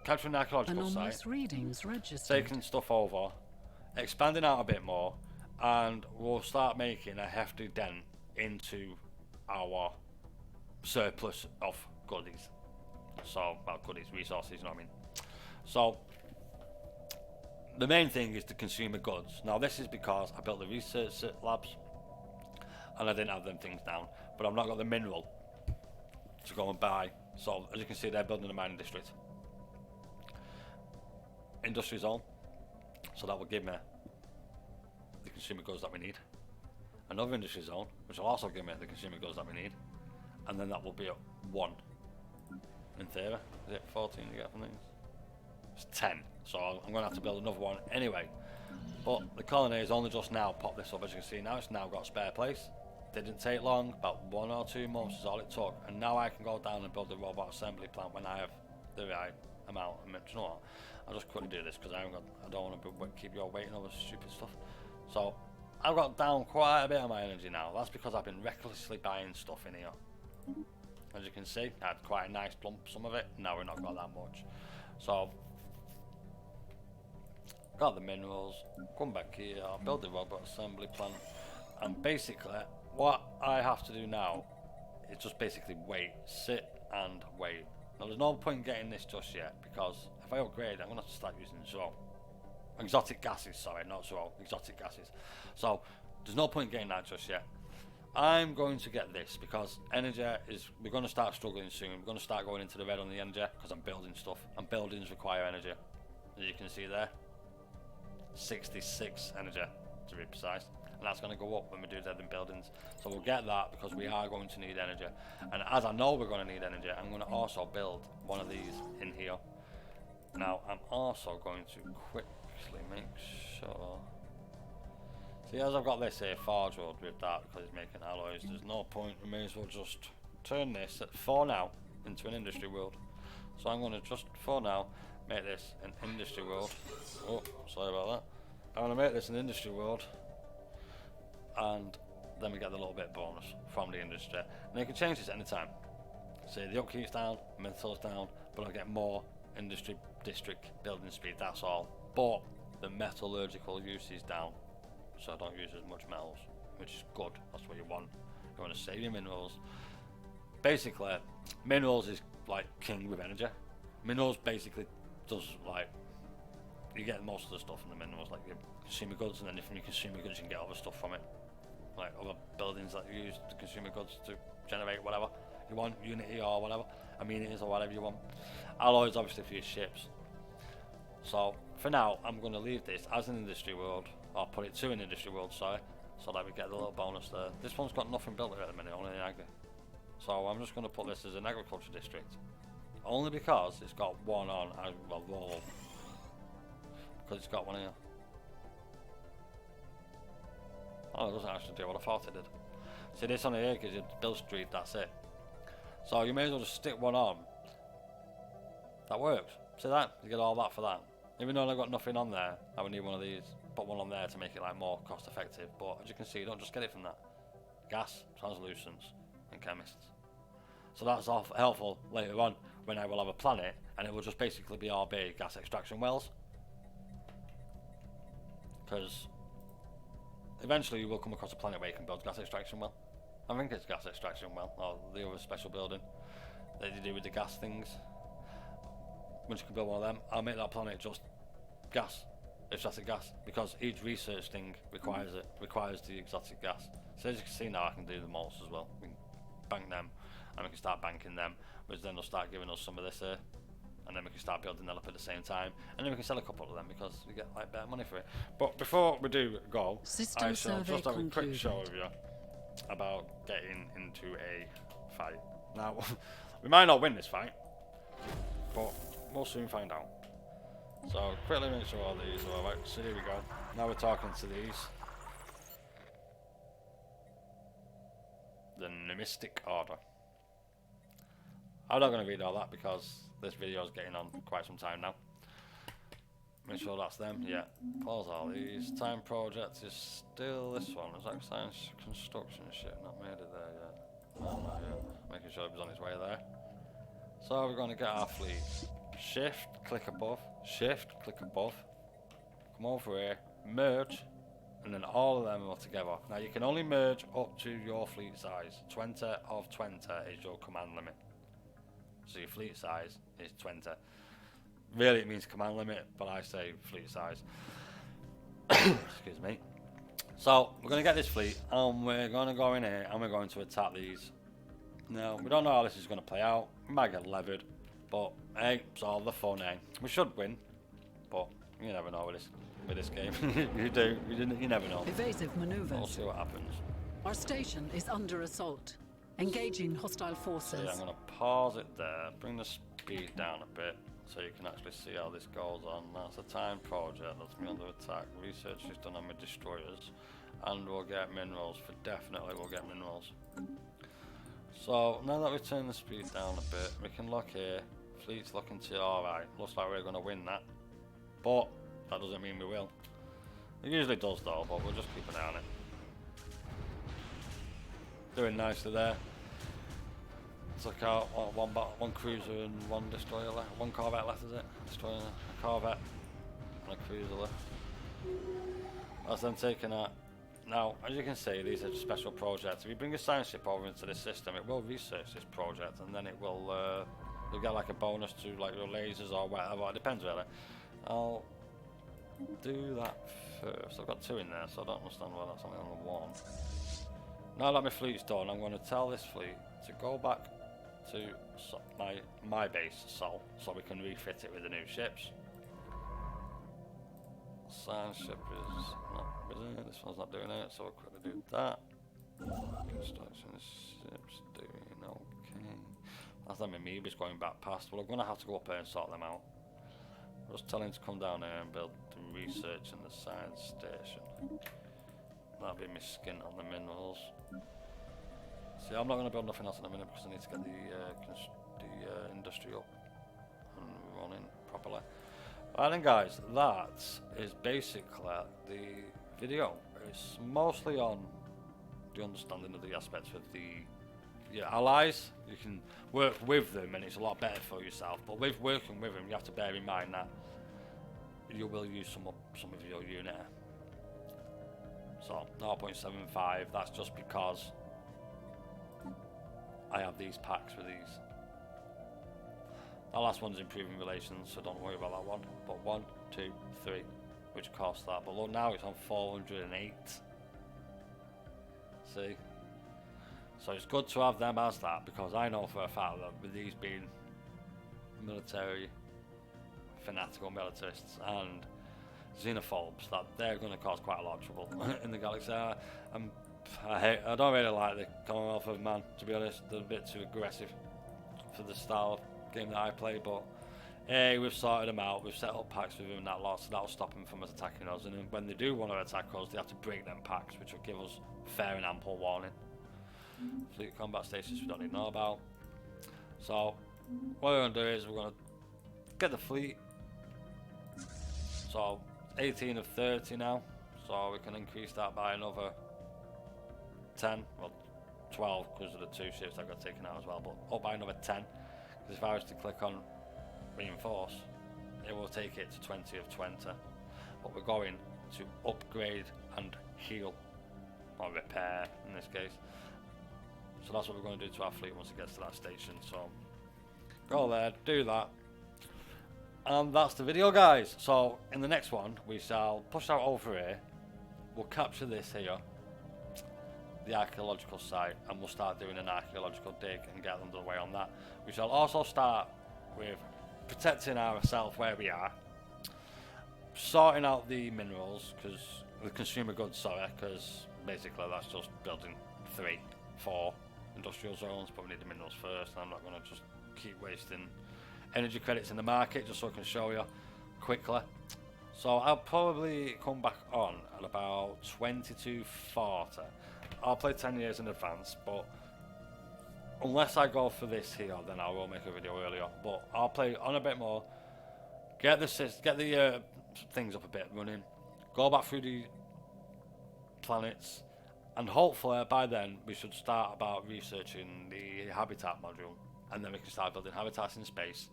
capturing the archaeological Anomalous site, readings registered. taking stuff over, expanding out a bit more, and we'll start making a hefty dent into our surplus of goodies. So, well, goodies, resources, you know what I mean? So, the main thing is the consumer goods. Now, this is because I built the research labs and I didn't have them things down, but I've not got the mineral to go and buy. So, as you can see, they're building a mining district, industry zone, so that will give me the consumer goods that we need. Another industry zone, which will also give me the consumer goods that we need, and then that will be at 1. In theory, is it 14 you get from these? It's 10, so I'm going to have to build another one anyway. But the colony has only just now popped this up, as you can see now. It's now got a spare place. Didn't take long, about 1 or 2 months is all it took, and now I can go down and build the robot assembly plant when I have the right amount. I mean, you know what? I'll just quickly do this because I don't want to keep you all waiting over stupid stuff. So I've got down quite a bit of my energy now. That's because I've been recklessly buying stuff in here. As you can see, I had quite a nice lump, some of it. Now we're not got that much. So, got the minerals, come back here, build the robot assembly plant, and basically what I have to do now is just basically wait, sit and wait. Now there's no point in getting this just yet, because if I upgrade I'm going to have to start using Zoe. Exotic gases, sorry, not Zoe, exotic gases. So there's no point in getting that just yet. I'm going to get this because energy is, we're going to start struggling soon. We're going to start going into the red on the energy because I'm building stuff, and buildings require energy. As you can see there, 66 energy to be precise, and that's going to go up when we do dead in buildings. So we'll get that because we are going to need energy, and as I know we're going to need energy, I'm going to also build one of these in here. Now I'm also going to quickly make sure. See, as I've got this here forge world with that because it's making alloys, there's no point. We may as well just turn this for now into an industry world. So I'm going to just for now make this an industry world. Oh, sorry about that. I'm going to make this an industry world, and then we get the little bit bonus from the industry. And you can change this anytime. See, the upkeep's down, mental's down, but I get more industry district building speed, that's all. But the metallurgical use is down, so I don't use as much metals, which is good. That's what you want. You want to save your minerals. Basically, minerals is like king with energy. Minerals basically does like, you get most of the stuff from the minerals, like your consumer goods, and then from your consumer goods you can get other stuff from it, like other buildings that you use the consumer goods to generate whatever you want, unity or whatever, amenities or whatever you want. Alloys obviously for your ships. So for now I'm going to leave this as an industry world, or put it to an industry world, sorry, so that we get the little bonus there. This one's got nothing built at the minute, only an agri. So I'm just going to put this as an agriculture district, only because it's got one on as well, wall, because it's got one here. Oh, it doesn't actually do what I thought it did. See, this on here gives you build street, that's it. So you may as well just stick one on. That works. See that? You get all that for that. Even though I've got nothing on there, I would need one of these. Put one on there to make it like more cost effective. But as you can see, you don't just get it from that. Gas, translucence, and chemists. So that's all helpful later on when I will have a planet, and it will just basically be RB gas extraction wells. Because eventually you will come across a planet where you can build gas extraction well. I think it's gas extraction well, or the other special building that you do with the gas things. Once you can build one of them, I'll make that planet just gas, exotic gas, because each research thing requires it, requires the exotic gas. So as you can see now, I can do the malts as well. We can bank them, and we can start banking them, which then they'll start giving us some of this here, and then we can start building them up at the same time, and then we can sell a couple of them because we get like better money for it. But before we do go, System I shall just have a quick concluded. show of you about getting into a fight. Now, we might not win this fight, but we'll soon find out. So quickly make sure all these are alright. So here we go. Now we're talking to these. The Mystic Order. I'm not going to read all that because this video is getting on quite some time now. Make sure that's them. Yeah. Pause all these. Time project is still this one. Is that science construction shit? Not made it there yet. No, not yet. Making sure it was on its way there. So we're going to get our fleet. Shift, click above. Shift, click above. Come over here. Merge. And then all of them are together. Now you can only merge up to your fleet size. 20 of 20 is your command limit. So your fleet size is 20. Really it means command limit, but I say fleet size. Excuse me. So we're going to get this fleet, and we're going to go in here, and we're going to attack these. Now we don't know how this is going to play out. We might get levered, but hey, it's all the fun, eh? We should win, but you never know with this game. you never know. Evasive maneuvers. We'll see what happens. Our station is under assault. Engaging hostile forces. So yeah, I'm going to pause it there, bring the speed down a bit so you can actually see how this goes on. That's a time project, that's me under attack. Research is done on my destroyers, and we'll get minerals. For definitely we'll get minerals. So now that we've turned the speed down a bit, we can look here. Fleet's looking to alright. Looks like we're going to win that, but that doesn't mean we will. It usually does though, but we'll just keep an eye on it. Doing nicely there. Took out one cruiser and one destroyer left. One corvette left, is it? Destroyer, a corvette, and a cruiser left. That's then taken out Now, as you can see, these are special projects. If you bring a science ship over into this system, it will research this project, and then it will you'll get like a bonus to like your lasers or whatever. It depends really. I'll do that first. I've got 2 in there, so I don't understand why that's only on the 1. Now that my fleet's done, I'm going to tell this fleet to go back to my base, so we can refit it with the new ships. Science ship is not doing it. This one's not doing it, so we'll quickly do that. Construction ships doing okay. That's them amoebas going back past. Well, I'm going to have to go up here and sort them out. I was telling him to come down here and build the research in the science station. That'll be my skin on the minerals. See, I'm not going to build nothing else in a minute because I need to get the industry up and running properly. Right then guys, that is basically the video. It's mostly on the understanding of the aspects of your allies. You can work with them and it's a lot better for yourself, but with working with them you have to bear in mind that you will use some of your unit. So 0.75, that's just because I have these packs with these. The last one's improving relations, so don't worry about that one. But 1, 2, 3, which costs that. But look, now it's on 408. See? So it's good to have them as that, because I know for a fact that with these being military, fanatical militarists and xenophobes, that they're going to cause quite a lot of trouble in the galaxy. I don't really like the Commonwealth of Man, to be honest. They're a bit too aggressive for the style of game that I play, but hey, we've sorted them out. We've set up packs with them and that lot, so that'll stop them from us attacking us. And then when they do want to attack us, they have to break them packs, which will give us fair and ample warning. Fleet combat stations we don't need to know about. So what we're going to do is we're going to get the fleet. So 18 of 30 now, so we can increase that by another 10, well 12 because of the 2 ships that got taken out as well, but up by another 10, because if I was to click on reinforce, it will take it to 20 of 20, but we're going to upgrade and heal, or repair in this case. So that's what we're going to do to our fleet once it gets to that station. So go there, do that, and that's the video guys. So in the next one we shall push out over here, we'll capture this here, the archaeological site, and we'll start doing an archaeological dig and get underway on that. We shall also start with protecting ourselves where we are, sorting out the minerals, because the consumer goods, sorry, because basically that's just building 3, 4 industrial zones, but we need the minerals first, and I'm not going to just keep wasting energy credits in the market just so I can show you quickly. So I'll probably come back on at about 2240. I'll play 10 years in advance, but unless I go for this here, then I will make a video earlier. But I'll play on a bit more, get the things up a bit running, go back through the planets, and hopefully by then we should start about researching the habitat module, and then we can start building habitats in space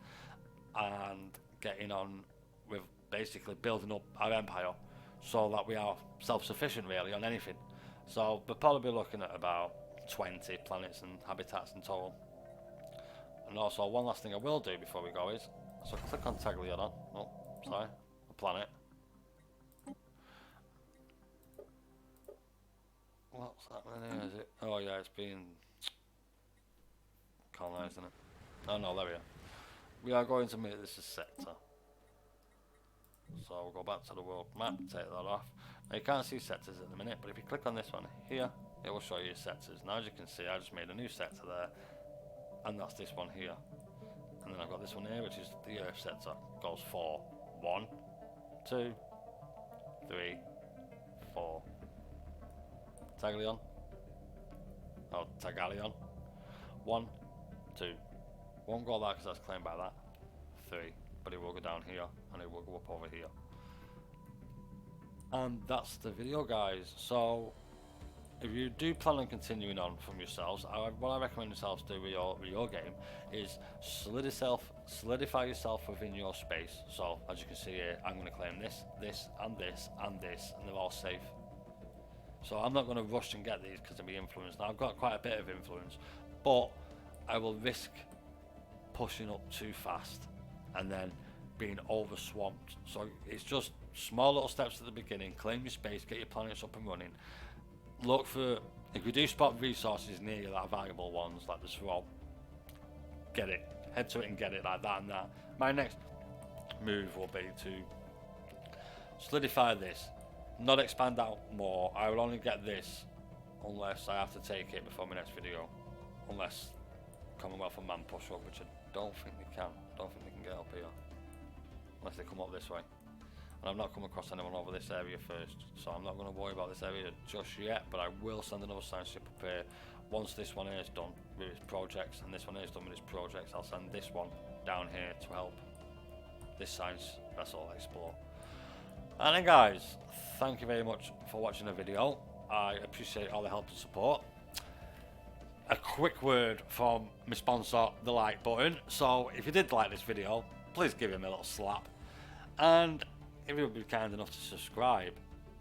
and getting on with basically building up our empire so that we are self-sufficient really on anything. So we'll probably be looking at about 20 planets and habitats in total. And also one last thing I will do before we go is, so click on Taglion, oh sorry, a planet. What's happening here? Is it? Oh yeah, it's been colonized, isn't it? Oh no, there we are. We are going to make this a sector. So we'll go back to the world map, take that off. Now you can't see sectors at the minute, but if you click on this one here, it will show you sectors. Now as you can see, I just made a new sector there, and that's this one here. And then I've got this one here, which is the Earth sector. Goes for 1, 2, 3, 4. Taglion. Oh, Tagalion. 1, 2. Won't go there because that's claimed by that. 3. But it will go down here, and it will go up over here. And that's the video guys. So if you do plan on continuing on from yourselves, what I recommend yourselves do with your game is solidify yourself within your space. So as you can see here, I'm going to claim this, this, and this, and this, and they're all safe. So I'm not going to rush and get these because of my influence. Now I've got quite a bit of influence, but I will risk pushing up too fast and then being over swamped. So it's just small little steps at the beginning. Claim your space, get your planets up and running. Look for, if you do spot resources near you that are valuable ones, like the swamp, get it, head to it and get it like that and that. My next move will be to solidify this, not expand out more. I will only get this unless I have to take it before my next video, unless Commonwealth and Man push up, which I don't think they can. Don't think they can get up here unless they come up this way, and I've not come across anyone over this area first, so I'm not going to worry about this area just yet. But I will send another science ship up here once this one here is done with its projects and this one here is done with its projects. I'll send this one down here to help this science vessel explore. And then guys, thank you very much for watching the video. I appreciate all the help and support. A quick word from my sponsor, the like button. So if you did like this video, please give him a little slap, and if you would be kind enough to subscribe,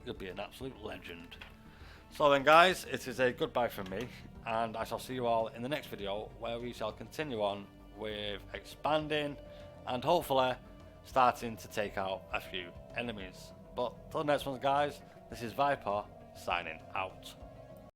you'll be an absolute legend. So then guys, it is a goodbye from me, and I shall see you all in the next video, where we shall continue on with expanding and hopefully starting to take out a few enemies. But till the next one guys, this is Viper signing out.